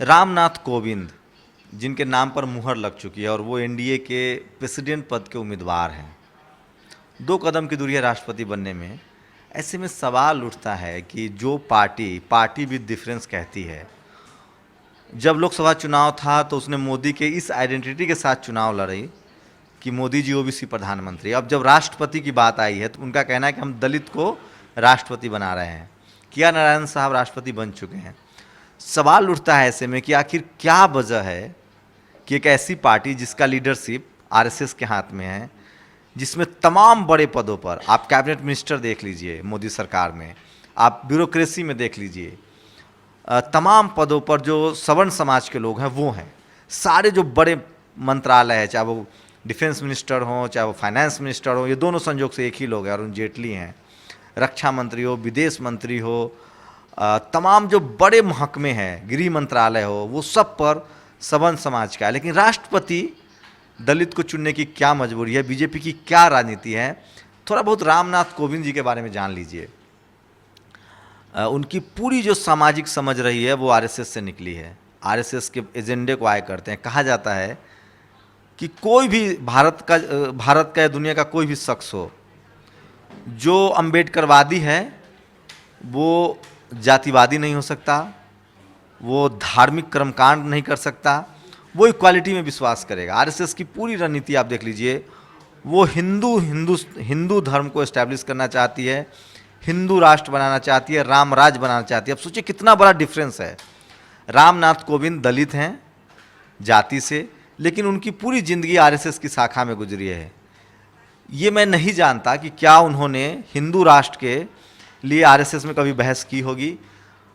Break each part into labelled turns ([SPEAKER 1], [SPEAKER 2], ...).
[SPEAKER 1] रामनाथ कोविंद, जिनके नाम पर मुहर लग चुकी है और वो एनडीए के प्रेसिडेंट पद के उम्मीदवार हैं, 2 कदम की दूरी है राष्ट्रपति बनने में। ऐसे में सवाल उठता है कि जो पार्टी विद डिफरेंस कहती है, जब लोकसभा चुनाव था तो उसने मोदी के इस आइडेंटिटी के साथ चुनाव लड़ी कि मोदी जी ओबीसी प्रधानमंत्री। अब जब राष्ट्रपति की बात आई है तो उनका कहना है कि हम दलित को राष्ट्रपति बना रहे हैं। किया नारायण साहब राष्ट्रपति बन चुके हैं। सवाल उठता है ऐसे में कि आखिर क्या वजह है कि एक ऐसी पार्टी जिसका लीडरशिप आरएसएस के हाथ में है, जिसमें तमाम बड़े पदों पर, आप कैबिनेट मिनिस्टर देख लीजिए मोदी सरकार में, आप ब्यूरोक्रेसी में देख लीजिए, तमाम पदों पर जो सवर्ण समाज के लोग हैं वो हैं। सारे जो बड़े मंत्रालय हैं, चाहे वो डिफेंस मिनिस्टर हों, चाहे वो फाइनेंस मिनिस्टर हो, ये दोनों संयोग से एक ही लोग हैं, अरुण जेटली हैं। रक्षा मंत्री हो, विदेश मंत्री हो, तमाम जो बड़े महकमे हैं, गृह मंत्रालय हो, वो सब पर सवर्ण समाज का है। लेकिन राष्ट्रपति दलित को चुनने की क्या मजबूरी है, बीजेपी की क्या राजनीति है, थोड़ा बहुत रामनाथ कोविंद जी के बारे में जान लीजिए। उनकी पूरी जो सामाजिक समझ रही है वो आरएसएस से निकली है। आरएसएस के एजेंडे को आय करते हैं। कहा जाता है कि कोई भी भारत का या दुनिया का कोई भी शख्स हो जो अम्बेडकरवादी है वो जातिवादी नहीं हो सकता, वो धार्मिक कर्मकांड नहीं कर सकता, वो इक्वालिटी में विश्वास करेगा। आरएसएस की पूरी रणनीति आप देख लीजिए, वो हिंदू धर्म को एस्टैब्लिश करना चाहती है, हिंदू राष्ट्र बनाना चाहती है, राम राज्य बनाना चाहती है। अब सोचिए कितना बड़ा डिफरेंस है। रामनाथ कोविंद दलित हैं जाति से, लेकिन उनकी पूरी ज़िंदगी आरएसएस की शाखा में गुजरी है। ये मैं नहीं जानता कि क्या उन्होंने हिंदू राष्ट्र के लिए आरएसएस में कभी बहस की होगी।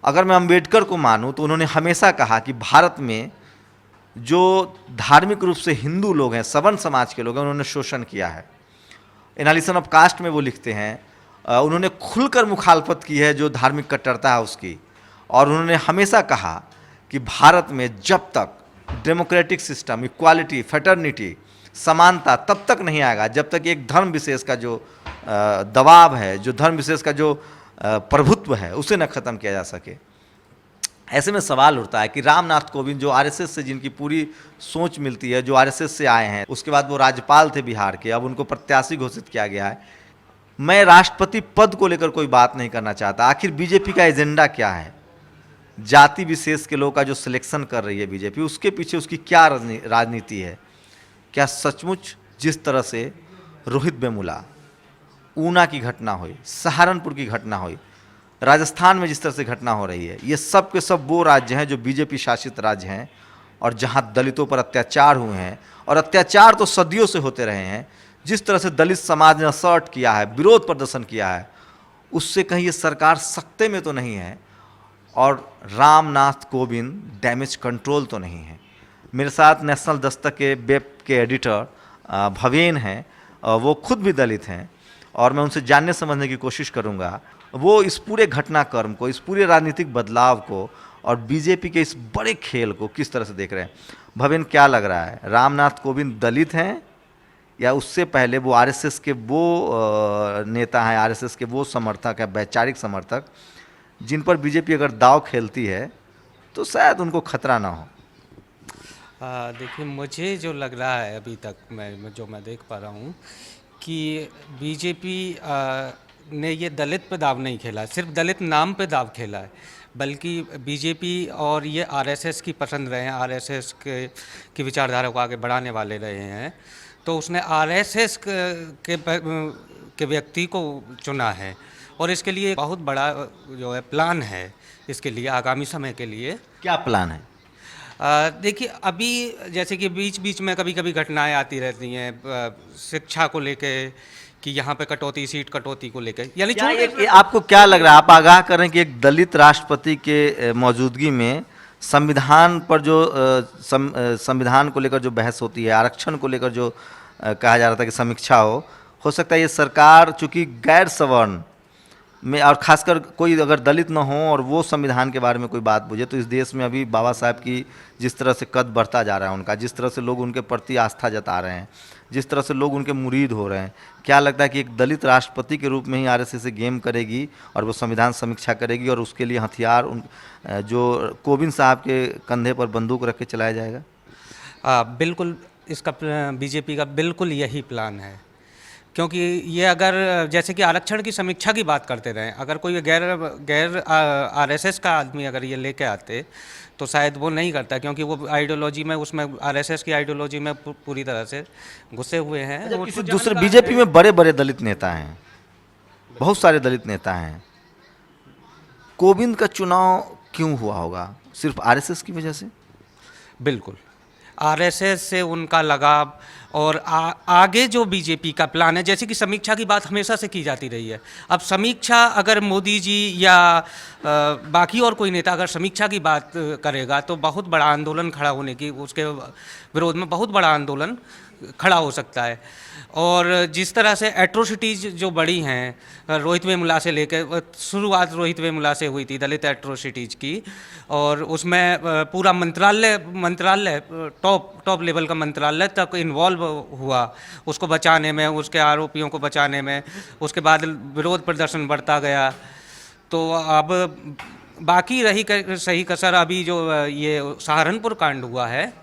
[SPEAKER 1] अगर मैं अंबेडकर को मानूं तो उन्होंने हमेशा कहा कि भारत में जो धार्मिक रूप से हिंदू लोग हैं, सवर्ण समाज के लोग हैं, उन्होंने शोषण किया है। एनालिसिस ऑफ कास्ट में वो लिखते हैं, उन्होंने खुलकर मुखालफत की है जो धार्मिक कट्टरता है उसकी। और उन्होंने हमेशा कहा कि भारत में जब तक डेमोक्रेटिक सिस्टम, इक्वालिटी, फ्रेटर्निटी, समानता तब तक नहीं आएगा जब तक एक धर्म विशेष का जो दबाव है, जो धर्म विशेष का जो प्रभुत्व है, उसे न ख़त्म किया जा सके। ऐसे में सवाल उठता है कि रामनाथ कोविंद जो आरएसएस से, जिनकी पूरी सोच मिलती है, जो आरएसएस से आए हैं, उसके बाद वो राज्यपाल थे बिहार के, अब उनको प्रत्याशी घोषित किया गया है। मैं राष्ट्रपति पद को लेकर कोई बात नहीं करना चाहता। आखिर बीजेपी का एजेंडा क्या है? जाति विशेष के लोग का जो सिलेक्शन कर रही है बीजेपी, उसके पीछे उसकी क्या राजनीति है? क्या सचमुच जिस तरह से रोहित वेमुला, ऊना की घटना हुई, सहारनपुर की घटना हुई, राजस्थान में जिस तरह से घटना हो रही है, ये सब के सब वो राज्य हैं जो बीजेपी शासित राज्य हैं और जहां दलितों पर अत्याचार हुए हैं, और अत्याचार तो सदियों से होते रहे हैं। जिस तरह से दलित समाज ने असर्ट किया है, विरोध प्रदर्शन किया है, उससे कहीं ये सरकार सकते में तो नहीं है और रामनाथ कोविंद डैमेज कंट्रोल तो नहीं है। मेरे साथ नेशनल दस्तक के वेब के एडिटर भवेन हैं, वो खुद भी दलित हैं और मैं उनसे जानने समझने की कोशिश करूंगा वो इस पूरे घटनाक्रम को, इस पूरे राजनीतिक बदलाव को और बीजेपी के इस बड़े खेल को किस तरह से देख रहे हैं। भवेन, क्या लग रहा है, रामनाथ कोविंद दलित हैं या उससे पहले वो आरएसएस के वो नेता हैं, आरएसएस के वो समर्थक हैं, वैचारिक समर्थक, जिन पर बीजेपी अगर दाव खेलती है तो शायद उनको खतरा ना हो?
[SPEAKER 2] देखिए, मुझे जो लग रहा है अभी तक मैं देख पा रहा हूँ कि बीजेपी ने ये दलित पे दाव नहीं खेला, सिर्फ दलित नाम पे दाव खेला है, बल्कि बीजेपी और ये आरएसएस की पसंद रहे हैं, आरएसएस की विचारधारा को आगे बढ़ाने वाले रहे हैं, तो उसने आरएसएस के व्यक्ति को चुना है और इसके लिए बहुत बड़ा जो है प्लान है इसके लिए, आगामी समय के लिए।
[SPEAKER 1] क्या प्लान है?
[SPEAKER 2] देखिए, अभी जैसे कि बीच बीच में कभी कभी घटनाएं आती रहती हैं शिक्षा को लेके कि यहाँ पे कटौती, सीट कटौती को लेकर, यानी
[SPEAKER 1] आपको क्या लग रहा है, आप आगाह करें कि एक दलित राष्ट्रपति के मौजूदगी में संविधान पर जो संविधान को लेकर जो बहस होती है, आरक्षण को लेकर जो कहा जा रहा था कि समीक्षा हो सकता है ये सरकार चूंकि गैर सवर्ण में, और खासकर कोई अगर दलित न हो और वो संविधान के बारे में कोई बात पूछे, तो इस देश में अभी बाबा साहब की जिस तरह से कद बढ़ता जा रहा है उनका, जिस तरह से लोग उनके प्रति आस्था जता रहे हैं, जिस तरह से लोग उनके मुरीद हो रहे हैं, क्या लगता है कि एक दलित राष्ट्रपति के रूप में ही आरएसएस से गेम करेगी और वो संविधान समीक्षा करेगी और उसके लिए हथियार जो कोविंद साहब के कंधे पर बंदूक रख के चलाया जाएगा?
[SPEAKER 2] बिल्कुल, इसका बीजेपी का बिल्कुल यही प्लान है, क्योंकि ये अगर जैसे कि आरक्षण की समीक्षा की बात करते रहे, अगर कोई गैर आरएसएस का आदमी अगर ये लेके आते तो शायद वो नहीं करता, क्योंकि वो आइडियोलॉजी में, उसमें आरएसएस की आइडियोलॉजी में पूरी तरह से घुसे हुए हैं।
[SPEAKER 1] अच्छा, किसी दूसरे बीजेपी में बड़े बड़े दलित नेता हैं, बहुत सारे दलित नेता हैं, कोविंद का चुनाव क्यों हुआ होगा? सिर्फ आरएसएस की वजह से?
[SPEAKER 2] बिल्कुल, आरएसएस से उनका लगाव और आगे जो बीजेपी का प्लान है, जैसे कि समीक्षा की बात हमेशा से की जाती रही है। अब समीक्षा अगर मोदी जी या बाकी और कोई नेता अगर समीक्षा की बात करेगा तो बहुत बड़ा आंदोलन खड़ा होने की, उसके विरोध में बहुत बड़ा आंदोलन खड़ा हो सकता है। और जिस तरह से एट्रोसिटीज़ जो बढ़ी हैं, रोहित वेमुला से लेकर, शुरुआत रोहित वेमुला से हुई थी दलित एट्रोसिटीज़ की, और उसमें पूरा मंत्रालय टॉप लेवल का मंत्रालय तक इन्वॉल्व हुआ उसको बचाने में, उसके आरोपियों को बचाने में। उसके बाद विरोध प्रदर्शन बढ़ता गया। तो अब बाकी रही सही कसर अभी जो ये सहारनपुर कांड हुआ है,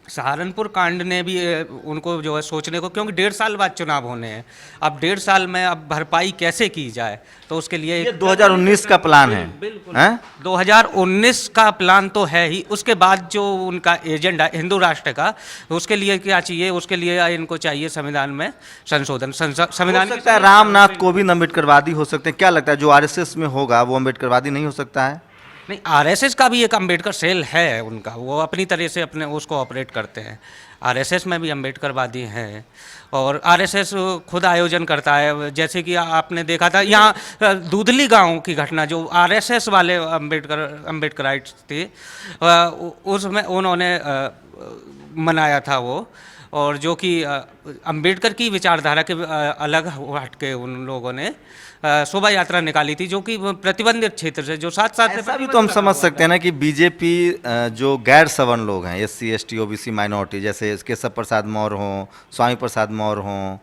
[SPEAKER 2] सहारनपुर कांड ने भी उनको जो है सोचने को, क्योंकि 1.5 साल बाद चुनाव होने हैं। अब 1.5 साल में अब भरपाई कैसे की जाए, तो उसके लिए
[SPEAKER 1] ये 2019 का प्लान है।
[SPEAKER 2] बिल्कुल,
[SPEAKER 1] हैं?
[SPEAKER 2] 2019 का प्लान तो है ही। उसके बाद जो उनका एजेंडा हिंदू राष्ट्र का, उसके लिए क्या चाहिए? उसके लिए इनको चाहिए संविधान में संशोधन। संविधान
[SPEAKER 1] हो सकता है रामनाथ कोविंद अम्बेडकरवादी हो सकते हैं, क्या लगता है जो आरएसएस में होगा वो अम्बेडकरवादी नहीं हो सकता है?
[SPEAKER 2] नहीं, आरएसएस का भी एक अम्बेडकर सेल है उनका, वो अपनी तरह से अपने उसको ऑपरेट करते हैं। आरएसएस में भी अम्बेडकरवादी हैं और आरएसएस खुद आयोजन करता है। जैसे कि आपने देखा था यहाँ दूधली गांव की घटना, जो आरएसएस वाले अम्बेडकराइट्स थे, उसमें उन्होंने मनाया था वो, और जो कि अंबेडकर की विचारधारा के अलग हट के उन लोगों ने शोभा यात्रा निकाली थी, जो कि प्रतिबंधित क्षेत्र से, जो साथ
[SPEAKER 1] ऐसा भी तो हम समझ सकते हैं ना कि बीजेपी जो गैर सवर्ण लोग हैं, एससी एसटी ओबीसी माइनॉरिटी, जैसे केशव प्रसाद मौर्य हों, स्वामी प्रसाद मौर्य हों,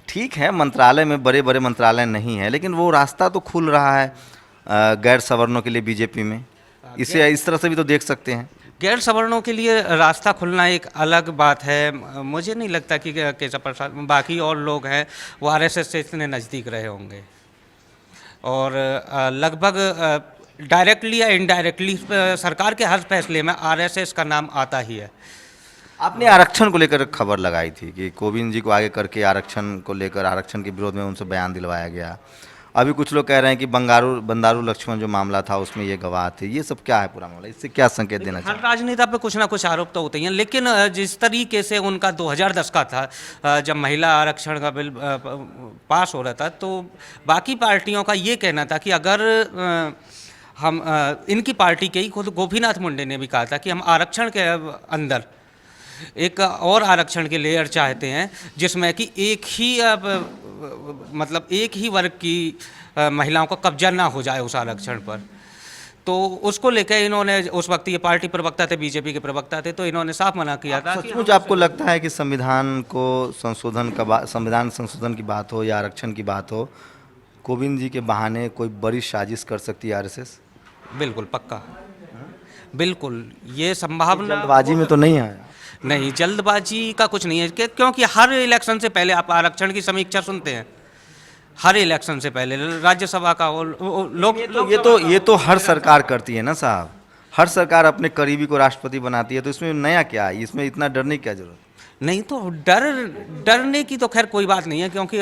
[SPEAKER 1] ठीक है मंत्रालय में बड़े बड़े मंत्रालय नहीं है, लेकिन वो रास्ता तो खुल रहा है गैर सवर्णों के लिए बीजेपी में। इसे इस तरह से भी तो देख सकते हैं।
[SPEAKER 2] गैर सवर्णों के लिए रास्ता खुलना एक अलग बात है। मुझे नहीं लगता कि केशव प्रसाद, बाकी और लोग हैं, वो आरएसएस से इतने नज़दीक रहे होंगे, और लगभग डायरेक्टली या इनडायरेक्टली सरकार के हर फैसले में आरएसएस का नाम आता ही है।
[SPEAKER 1] आपने आरक्षण को लेकर खबर लगाई थी कि कोविंद जी को आगे करके आरक्षण को लेकर, आरक्षण के विरोध में उनसे बयान दिलवाया गया। अभी कुछ लोग कह रहे हैं कि बंदारू लक्ष्मण जो मामला था उसमें ये गवाह थे। ये सब क्या है पूरा मामला, इससे क्या संकेत देना
[SPEAKER 2] हर
[SPEAKER 1] चाहिए?
[SPEAKER 2] राजनेता पे कुछ ना कुछ आरोप तो होते ही हैं, लेकिन जिस तरीके से उनका 2010 का था, जब महिला आरक्षण का बिल पास हो रहा था, तो बाकी पार्टियों का ये कहना था कि अगर हम इनकी पार्टी के ही खुद गोपीनाथ मुंडे ने भी कहा था कि हम आरक्षण के अंदर एक और आरक्षण के लेयर चाहते हैं, जिसमें कि एक ही मतलब एक ही वर्ग की महिलाओं का कब्जा ना हो जाए उस आरक्षण पर। तो उसको लेकर इन्होंने, उस वक्त ये पार्टी प्रवक्ता थे, बीजेपी के प्रवक्ता थे, तो इन्होंने साफ मना किया था।
[SPEAKER 1] सचमुच आपको लगता है कि संविधान संशोधन की बात हो या आरक्षण की बात हो, कोविंद जी के बहाने कोई बड़ी साजिश कर सकती है आरएसएस?
[SPEAKER 2] बिल्कुल पक्का, बिल्कुल, ये संभावना
[SPEAKER 1] जल्दबाजी में तो नहीं आया?
[SPEAKER 2] नहीं, जल्दबाजी का कुछ नहीं है, क्योंकि हर इलेक्शन से पहले आप आरक्षण की समीक्षा सुनते हैं। हर इलेक्शन से पहले राज्यसभा का
[SPEAKER 1] ये तो हर सरकार करती है ना साहब। हर सरकार अपने करीबी को राष्ट्रपति बनाती है, तो इसमें नया क्या है? इसमें इतना डरने की क्या जरूरत?
[SPEAKER 2] नहीं, तो डरने की तो खैर कोई बात नहीं है, क्योंकि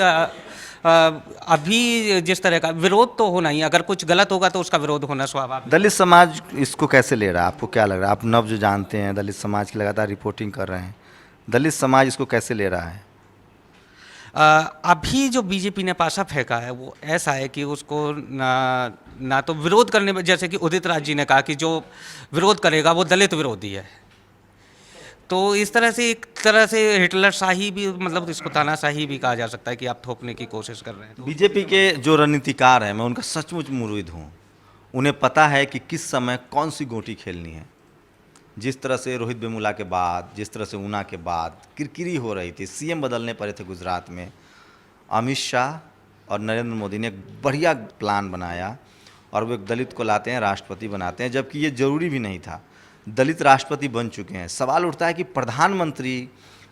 [SPEAKER 2] अभी जिस तरह का विरोध तो होना ही, अगर कुछ गलत होगा तो उसका विरोध होना स्वाभाविक।
[SPEAKER 1] दलित समाज इसको कैसे ले रहा है? आपको क्या लग रहा है? आप नब्ज जानते हैं, दलित समाज की लगातार रिपोर्टिंग कर रहे हैं, दलित समाज इसको कैसे ले रहा है?
[SPEAKER 2] अभी जो बीजेपी ने पासा फेंका है वो ऐसा है कि उसको ना तो विरोध करने में, जैसे कि उदित राज जी ने कहा कि जो विरोध करेगा वो दलित विरोधी है, तो इस तरह से एक तरह से हिटलर शाही भी, मतलब इसको तानाशाही भी कहा जा सकता है कि आप थोपने की कोशिश कर रहे हैं।
[SPEAKER 1] बीजेपी के जो रणनीतिकार हैं, मैं उनका सचमुच मुरीद हूँ। उन्हें पता है कि किस समय कौन सी गोटी खेलनी है। जिस तरह से रोहित वेमुला के बाद, जिस तरह से ऊना के बाद किरकिरी हो रही थी, सीएम बदलने पड़े थे गुजरात में, अमित शाह और नरेंद्र मोदी ने एक बढ़िया प्लान बनाया और वो एक दलित को लाते हैं, राष्ट्रपति बनाते हैं, जबकि ये जरूरी भी नहीं था। दलित राष्ट्रपति बन चुके हैं। सवाल उठता है कि प्रधानमंत्री,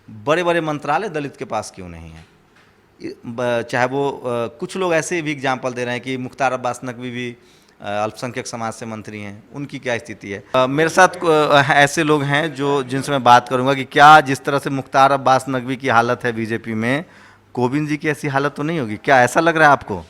[SPEAKER 1] बड़े बड़े मंत्रालय दलित के पास क्यों नहीं है? चाहे वो कुछ लोग ऐसे भी एग्जाम्पल दे रहे हैं कि मुख्तार अब्बास नकवी भी अल्पसंख्यक समाज से मंत्री हैं, उनकी क्या स्थिति है? मेरे साथ ऐसे लोग हैं जिनसे मैं बात करूंगा कि क्या जिस तरह से मुख्तार अब्बास नकवी की हालत है बीजेपी में, कोविंद जी की ऐसी हालत तो नहीं होगी? क्या ऐसा लग रहा है आपको?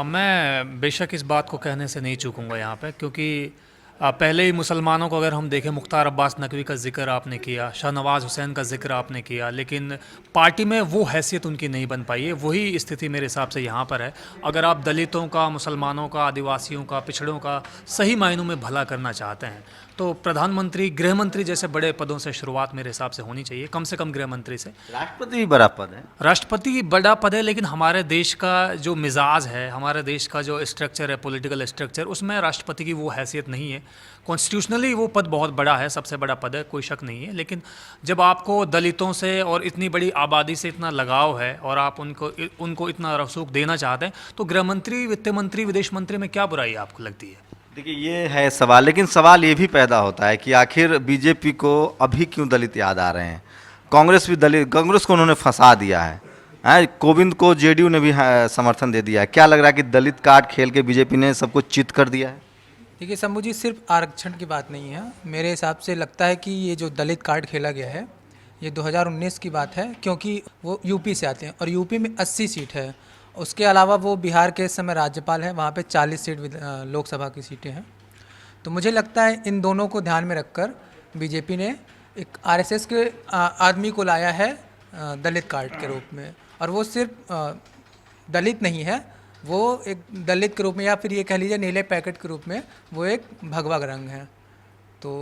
[SPEAKER 3] मैं बेशक इस बात को कहने से नहीं चूकूंगा यहाँ पे, क्योंकि पहले ही मुसलमानों को अगर हम देखें, मुख्तार अब्बास नकवी का जिक्र आपने किया, शाहनवाज़ हुसैन का जिक्र आपने किया, लेकिन पार्टी में वो हैसियत उनकी नहीं बन पाई है। वही स्थिति मेरे हिसाब से यहाँ पर है। अगर आप दलितों का, मुसलमानों का, आदिवासियों का, पिछड़ों का सही मायनों में भला करना चाहते हैं तो प्रधानमंत्री, गृह मंत्री जैसे बड़े पदों से शुरुआत मेरे हिसाब से होनी चाहिए, कम से कम गृह मंत्री से।
[SPEAKER 1] राष्ट्रपति भी बड़ा पद है।
[SPEAKER 3] राष्ट्रपति बड़ा पद है, लेकिन हमारे देश का जो मिजाज है, हमारे देश का जो स्ट्रक्चर है, पॉलिटिकल स्ट्रक्चर, उसमें राष्ट्रपति की वो हैसियत नहीं है। कॉन्स्टिट्यूशनली वो पद बहुत बड़ा है, सबसे बड़ा पद है, कोई शक नहीं है। लेकिन जब आपको दलितों से और इतनी बड़ी आबादी से इतना लगाव है और आप उनको इतना रसूख देना चाहते हैं, तो गृह मंत्री, वित्त मंत्री, विदेश मंत्री में क्या बुराई आपको लगती है?
[SPEAKER 1] देखिए, ये है सवाल, लेकिन सवाल ये भी पैदा होता है कि आखिर बीजेपी को अभी क्यों दलित याद आ रहे हैं? कांग्रेस भी दलित, कांग्रेस को उन्होंने फंसा दिया है। कोविंद को जेडीयू ने भी समर्थन दे दिया है। क्या लग रहा है कि दलित कार्ड खेल के बीजेपी ने सबको चित कर दिया है?
[SPEAKER 4] देखिए शंभू जी, सिर्फ आरक्षण की बात नहीं है। मेरे हिसाब से लगता है कि ये जो दलित कार्ड खेला गया है, ये 2019 की बात है, क्योंकि वो यूपी से आते हैं और यूपी में 80 सीट है। उसके अलावा वो बिहार के इस समय राज्यपाल हैं, वहाँ पे 40 सीट लोकसभा की सीटें हैं। तो मुझे लगता है इन दोनों को ध्यान में रखकर बीजेपी ने एक आरएसएस के आदमी को लाया है दलित कार्ड के रूप में। और वो सिर्फ दलित नहीं है, वो एक दलित के रूप में, या फिर ये कह लीजिए नीले पैकेट के रूप में, वो एक भगवा रंग है। तो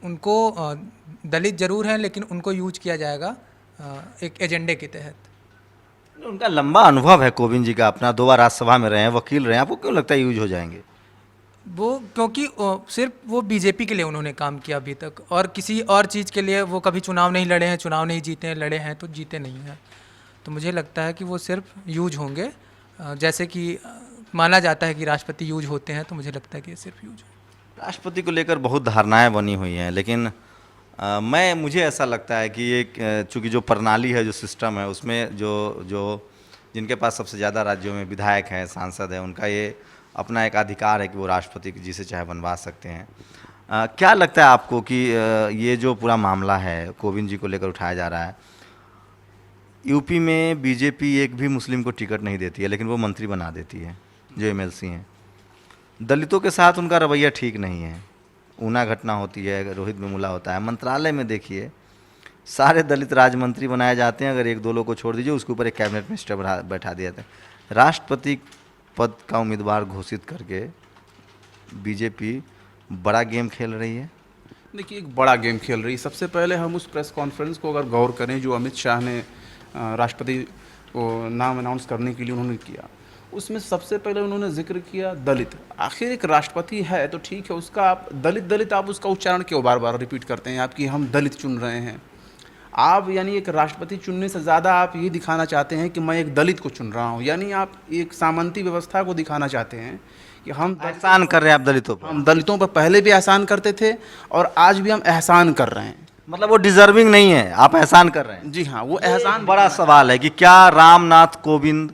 [SPEAKER 4] उनको दलित ज़रूर हैं, लेकिन उनको यूज किया जाएगा एक एजेंडे के तहत।
[SPEAKER 1] उनका लंबा अनुभव है कोविंद जी का, अपना 2 बार राज्यसभा में रहे हैं, वकील रहे हैं। आपको क्यों लगता है यूज हो जाएंगे?
[SPEAKER 4] वो क्योंकि सिर्फ वो बीजेपी के लिए उन्होंने काम किया अभी तक, और किसी और चीज़ के लिए वो कभी चुनाव नहीं लड़े हैं, चुनाव नहीं जीते हैं, लड़े हैं तो जीते नहीं हैं। तो मुझे लगता है कि वो सिर्फ यूज होंगे, जैसे कि माना जाता है कि राष्ट्रपति यूज होते हैं, तो मुझे लगता है कि ये सिर्फ यूज हो।
[SPEAKER 1] राष्ट्रपति को लेकर बहुत धारणाएं बनी हुई हैं, लेकिन मुझे ऐसा लगता है कि ये चूँकि जो प्रणाली है, जो सिस्टम है, उसमें जो जिनके पास सबसे ज़्यादा राज्यों में विधायक हैं, सांसद हैं, उनका ये अपना एक अधिकार है कि वो राष्ट्रपति जी से चाहे बनवा सकते हैं। क्या लगता है आपको कि ये जो पूरा मामला है कोविंद जी को लेकर उठाया जा रहा है, यूपी में बीजेपी एक भी मुस्लिम को टिकट नहीं देती है, लेकिन वो मंत्री बना देती है जो एमएलसी हैं। दलितों के साथ उनका रवैया ठीक नहीं है। ऊना घटना होती है, रोहित वेमुला होता है, मंत्रालय में देखिए सारे दलित राज्य मंत्री बनाए जाते हैं। अगर 1-2 लोग को छोड़ दीजिए, उसके ऊपर एक कैबिनेट मिनिस्टर बैठा दिया जाता है। राष्ट्रपति पद का उम्मीदवार घोषित करके बीजेपी बड़ा गेम खेल रही है।
[SPEAKER 5] देखिए, एक बड़ा गेम खेल रही है। सबसे पहले हम उस प्रेस कॉन्फ्रेंस को अगर गौर करें जो अमित शाह ने राष्ट्रपति को नाम अनाउंस करने के लिए उन्होंने किया, उसमें सबसे पहले उन्होंने जिक्र किया दलित। आखिर एक राष्ट्रपति है तो ठीक है, उसका आप दलित आप उसका उच्चारण क्यों बार बार रिपीट करते हैं? आपकी हम दलित चुन रहे हैं, आप यानी एक राष्ट्रपति चुनने से ज़्यादा आप ये दिखाना चाहते हैं कि मैं एक दलित को चुन रहा हूँ, यानी आप एक सामंती व्यवस्था को दिखाना चाहते हैं कि हम
[SPEAKER 1] एहसान कर रहे हैं आप दलितों पर।
[SPEAKER 5] हम दलितों पर पहले भी एहसान करते थे और आज भी हम एहसान कर रहे हैं।
[SPEAKER 1] मतलब वो डिजर्विंग नहीं है, आप एहसान कर रहे हैं।
[SPEAKER 5] जी हाँ, वो एहसान।
[SPEAKER 1] बड़ा सवाल है कि क्या रामनाथ कोविंद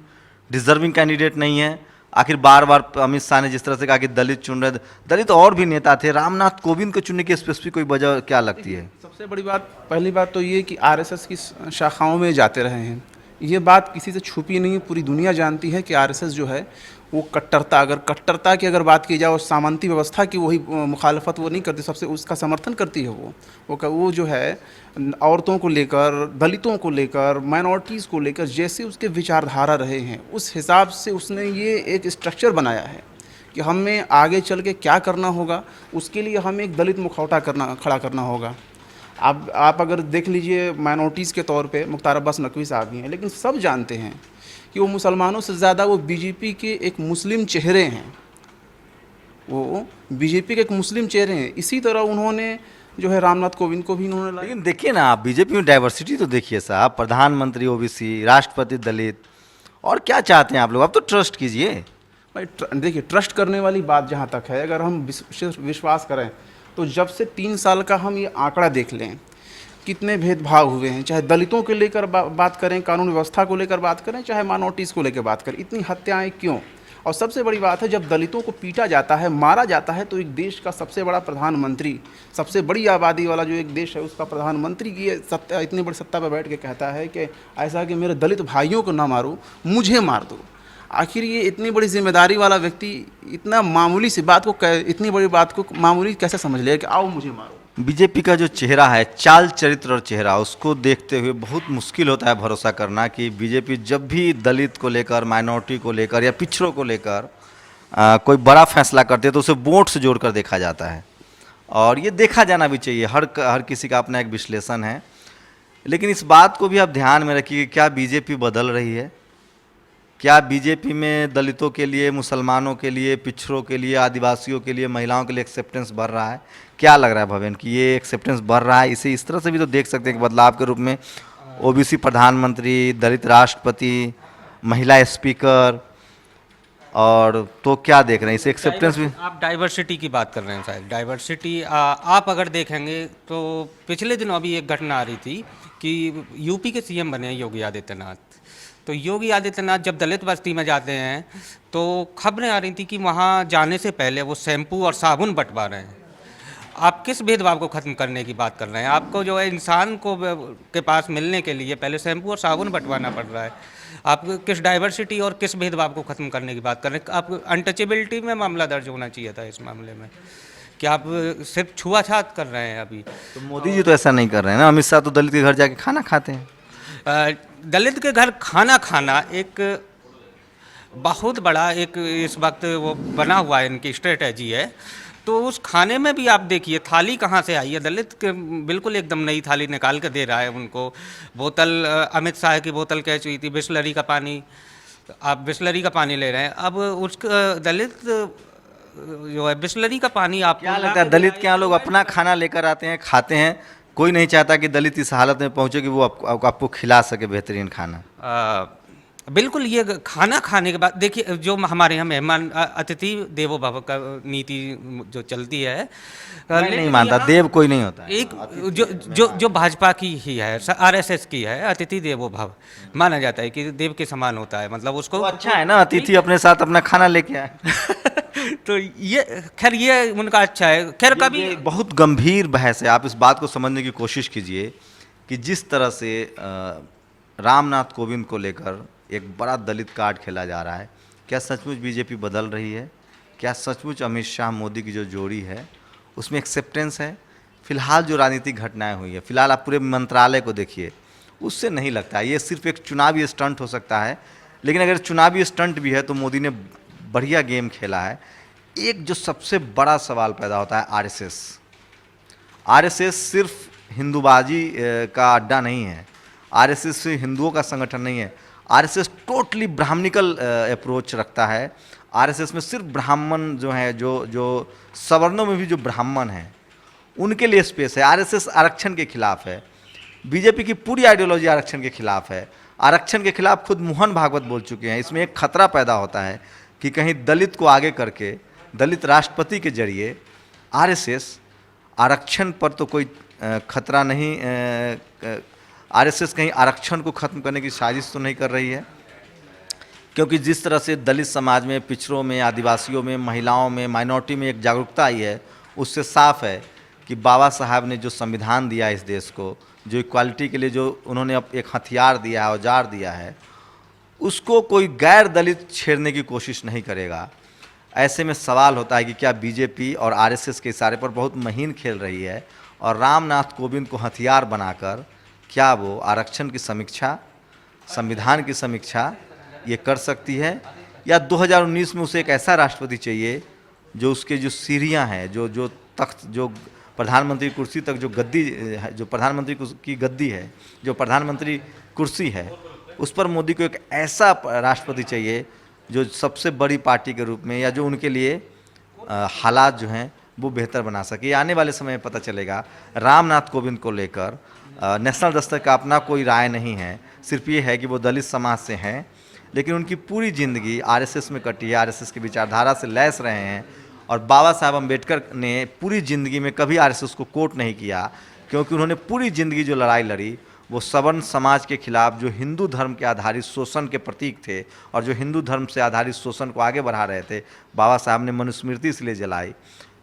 [SPEAKER 1] डिजर्विंग कैंडिडेट नहीं है? आखिर बार बार अमित शाह ने जिस तरह से कहा कि दलित चुन रहे, दलित और भी नेता थे, रामनाथ कोविंद को चुनने की स्पेसिफिक कोई वजह क्या लगती है?
[SPEAKER 5] सबसे बड़ी बात, पहली बात तो ये कि आरएसएस की शाखाओं में जाते रहे हैं। ये बात किसी से छुपी नहीं, पूरी दुनिया जानती है कि आरएसएस जो है वो कट्टरता की अगर बात की जाए, और सामंती व्यवस्था की वही मुखालफत वो नहीं करती, सबसे उसका समर्थन करती है। वो जो है औरतों को लेकर, दलितों को लेकर, माइनॉरिटीज़ को लेकर जैसे उसके विचारधारा रहे हैं, उस हिसाब से उसने ये एक स्ट्रक्चर बनाया है कि हमें आगे चल के क्या करना होगा, उसके लिए हमें एक दलित मुखौटा खड़ा करना होगा। आप अगर देख लीजिए, माइनॉरिटीज़ के तौर पे मुख्तार अब्बास नकवी साहब ही हैं, लेकिन सब जानते हैं कि वो मुसलमानों से ज़्यादा वो बीजेपी के एक मुस्लिम चेहरे हैं। वो बीजेपी के एक मुस्लिम चेहरे हैं। इसी तरह उन्होंने जो है रामनाथ कोविंद को भी इन्होंने लाया।
[SPEAKER 1] लेकिन देखिए ना, आप बीजेपी में डाइवर्सिटी तो देखिए साहब, प्रधानमंत्री ओबीसी, राष्ट्रपति दलित, और क्या चाहते हैं आप लोग? अब तो ट्रस्ट कीजिए।
[SPEAKER 5] भाई देखिए, ट्रस्ट करने वाली बात जहाँ तक है, अगर हम विश्वास करें तो जब से 3 साल का हम ये आंकड़ा देख लें, कितने भेदभाव हुए हैं, चाहे दलितों को लेकर बात करें, कानून व्यवस्था को लेकर बात करें, चाहे माइनॉरिटीज़ को लेकर बात करें, इतनी हत्याएं क्यों? और सबसे बड़ी बात है, जब दलितों को पीटा जाता है, मारा जाता है, तो एक देश का सबसे बड़ा प्रधानमंत्री, सबसे बड़ी आबादी वाला जो एक देश है, उसका प्रधानमंत्री की ये सत्ता, इतनी बड़ी सत्ता पर बैठ के कहता है कि ऐसा कि मेरे दलित भाइयों को ना मारो, मुझे मार दो। आखिर ये इतनी बड़ी जिम्मेदारी वाला व्यक्ति इतना मामूली सी बात को, इतनी बड़ी बात को मामूली कैसे समझ ले कि आओ मुझे मारो?
[SPEAKER 1] बीजेपी का जो चेहरा है, चाल चरित्र और चेहरा, उसको देखते हुए बहुत मुश्किल होता है भरोसा करना कि बीजेपी जब भी दलित को लेकर, माइनॉरिटी को लेकर या पिछड़ों को लेकर कोई बड़ा फैसला करते हैं तो उसे वोट से जोड़कर देखा जाता है। और ये देखा जाना भी चाहिए, हर किसी का अपना एक विश्लेषण है। लेकिन इस बात को भी आप ध्यान में रखिए कि क्या बीजेपी बदल रही है? क्या बीजेपी में दलितों के लिए, मुसलमानों के लिए, पिछड़ों के लिए, आदिवासियों के लिए, महिलाओं के लिए एक्सेप्टेंस बढ़ रहा है? क्या लग रहा है भवेन कि ये एक्सेप्टेंस बढ़ रहा है? इसे इस तरह से भी तो देख सकते हैं कि बदलाव के रूप में ओबीसी प्रधानमंत्री, दलित राष्ट्रपति, महिला स्पीकर, और तो क्या देख रहे हैं इसे एक्सेप्टेंस भी?
[SPEAKER 2] आप डाइवर्सिटी की बात कर रहे हैं शायद। डाइवर्सिटी आप अगर देखेंगे तो पिछले दिनों अभी एक घटना आ रही थी कि यूपी के सीएम बने योगी आदित्यनाथ। तो योगी आदित्यनाथ जब दलित बस्ती में जाते हैं तो खबरें आ रही थी कि वहाँ जाने से पहले वो शैम्पू और साबुन बंटवा रहे हैं। आप किस भेदभाव को ख़त्म करने की बात कर रहे हैं? आपको जो है इंसान को के पास मिलने के लिए पहले शैम्पू और साबुन बंटवाना पड़ रहा है। आप किस डाइवर्सिटी और किस भेदभाव को ख़त्म करने की बात कर रहे हैं? आप अनटचेबिलिटी में मामला दर्ज होना चाहिए था इस मामले में, कि आप सिर्फ छुआछात कर रहे हैं अभी।
[SPEAKER 1] तो मोदी जी तो ऐसा नहीं कर रहे हैं ना। अमित शाह तो दलित के घर जाके खाना खाते हैं।
[SPEAKER 2] दलित के घर खाना खाना एक बहुत बड़ा एक इस वक्त वो बना हुआ है, इनकी स्ट्रेटजी है। तो उस खाने में भी आप देखिए थाली कहाँ से आई है। दलित के बिल्कुल एकदम नई थाली निकाल कर दे रहा है उनको। बोतल, अमित शाह की बोतल कैच हुई थी बिस्लरी का पानी, आप बिस्लरी का पानी ले रहे हैं। अब उसका दलित जो है बिस्लरी का पानी आप
[SPEAKER 1] क्या लगता है दलित के यहाँ लोग अपना खाना लेकर आते हैं, खाते हैं? कोई नहीं चाहता कि दलित इस हालत में पहुंचे कि वो आपको खिला सके बेहतरीन खाना।
[SPEAKER 2] बिल्कुल। ये खाना खाने के बाद देखिए, जो हमारे यहाँ मेहमान अतिथि देवो भव का नीति जो चलती है,
[SPEAKER 1] मैं नहीं मानता देव कोई नहीं होता है।
[SPEAKER 2] एक जो भाजपा की ही है, आरएसएस की है, अतिथि देवो भव माना जाता है कि देव के समान होता है। मतलब उसको
[SPEAKER 1] तो अच्छा है ना, अतिथि अपने साथ अपना खाना लेके आए।
[SPEAKER 2] तो ये खैर ये उनका अच्छा है। खैर कभी
[SPEAKER 1] ये बहुत गंभीर बहस है। आप इस बात को समझने की कोशिश कीजिए कि जिस तरह से रामनाथ कोविंद को लेकर एक बड़ा दलित कार्ड खेला जा रहा है, क्या सचमुच बीजेपी बदल रही है? क्या सचमुच अमित शाह मोदी की जो जोड़ी है उसमें एक्सेप्टेंस है? फिलहाल जो राजनीतिक घटनाएं हुई है, फिलहाल आप पूरे मंत्रालय को देखिए, उससे नहीं लगता ये सिर्फ एक चुनावी स्टंट हो सकता है। लेकिन अगर चुनावी स्टंट भी है तो मोदी ने बढ़िया गेम खेला है। एक जो सबसे बड़ा सवाल पैदा होता है, आरएसएस सिर्फ हिंदूबाजी का अड्डा नहीं है। आरएसएस सिर्फ हिंदुओं का संगठन नहीं है। आरएसएस टोटली ब्राह्मणिकल अप्रोच रखता है। आरएसएस में सिर्फ ब्राह्मण जो है, जो सवर्णों में भी जो ब्राह्मण हैं उनके लिए स्पेस है। आरएसएस आरक्षण के खिलाफ है। बीजेपी की पूरी आइडियोलॉजी आरक्षण के खिलाफ है। आरक्षण के खिलाफ खुद मोहन भागवत बोल चुके हैं। इसमें एक खतरा पैदा होता है कि कहीं दलित को आगे करके, दलित राष्ट्रपति के जरिए आरएसएस आरक्षण पर तो कोई खतरा नहीं, आरएसएस कहीं आरक्षण को ख़त्म करने की साजिश तो नहीं कर रही है। क्योंकि जिस तरह से दलित समाज में, पिछड़ों में, आदिवासियों में, महिलाओं में, माइनॉरिटी में एक जागरूकता आई है, उससे साफ है कि बाबा साहब ने जो संविधान दिया इस देश को, जो इक्वालिटी के लिए जो उन्होंने एक हथियार दिया है, औजार दिया है, उसको कोई गैर दलित छेड़ने की कोशिश नहीं करेगा। ऐसे में सवाल होता है कि क्या बीजेपी और आरएसएस के इशारे पर बहुत महीन खेल रही है और रामनाथ कोविंद को हथियार बनाकर क्या वो आरक्षण की समीक्षा, संविधान की समीक्षा ये कर सकती है? या 2019 में उसे एक ऐसा राष्ट्रपति चाहिए जो उसके जो सीढ़ियाँ हैं, जो तख्त, जो प्रधानमंत्री कुर्सी तक जो गद्दी है, जो प्रधानमंत्री की गद्दी है, जो प्रधानमंत्री कुर्सी है, उस पर मोदी को एक ऐसा राष्ट्रपति चाहिए जो सबसे बड़ी पार्टी के रूप में, या जो उनके लिए हालात जो हैं वो बेहतर बना सके। आने वाले समय में पता चलेगा। रामनाथ कोविंद को लेकर नेशनल दस्तक का अपना कोई राय नहीं है, सिर्फ ये है कि वो दलित समाज से हैं, लेकिन उनकी पूरी ज़िंदगी आरएसएस में कटी है, आरएसएस की विचारधारा से लैस रहे हैं। और बाबा साहब अम्बेडकर ने पूरी ज़िंदगी में कभी आरएसएस को कोट नहीं किया, क्योंकि उन्होंने पूरी ज़िंदगी जो लड़ाई लड़ी वो सवर्ण समाज के खिलाफ, जो हिंदू धर्म के आधारित शोषण के प्रतीक थे और जो हिंदू धर्म से आधारित शोषण को आगे बढ़ा रहे थे। बाबा साहब ने मनुस्मृति इसलिए जलाई,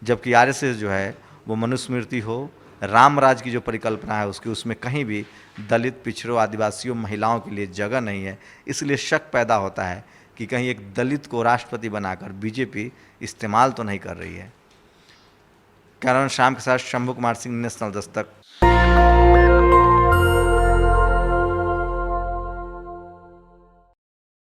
[SPEAKER 1] जबकि आरएसएस जो है वो मनुस्मृति हो, राम राज की जो परिकल्पना है उसकी, उसमें कहीं भी दलित, पिछड़ों, आदिवासियों, महिलाओं के लिए जगह नहीं है। इसलिए शक पैदा होता है कि कहीं एक दलित को राष्ट्रपति बनाकर बीजेपी इस्तेमाल तो नहीं कर रही है। कैमरामैन श्याम के साथ शंभू कुमार सिंह, नेशनल दस्तक।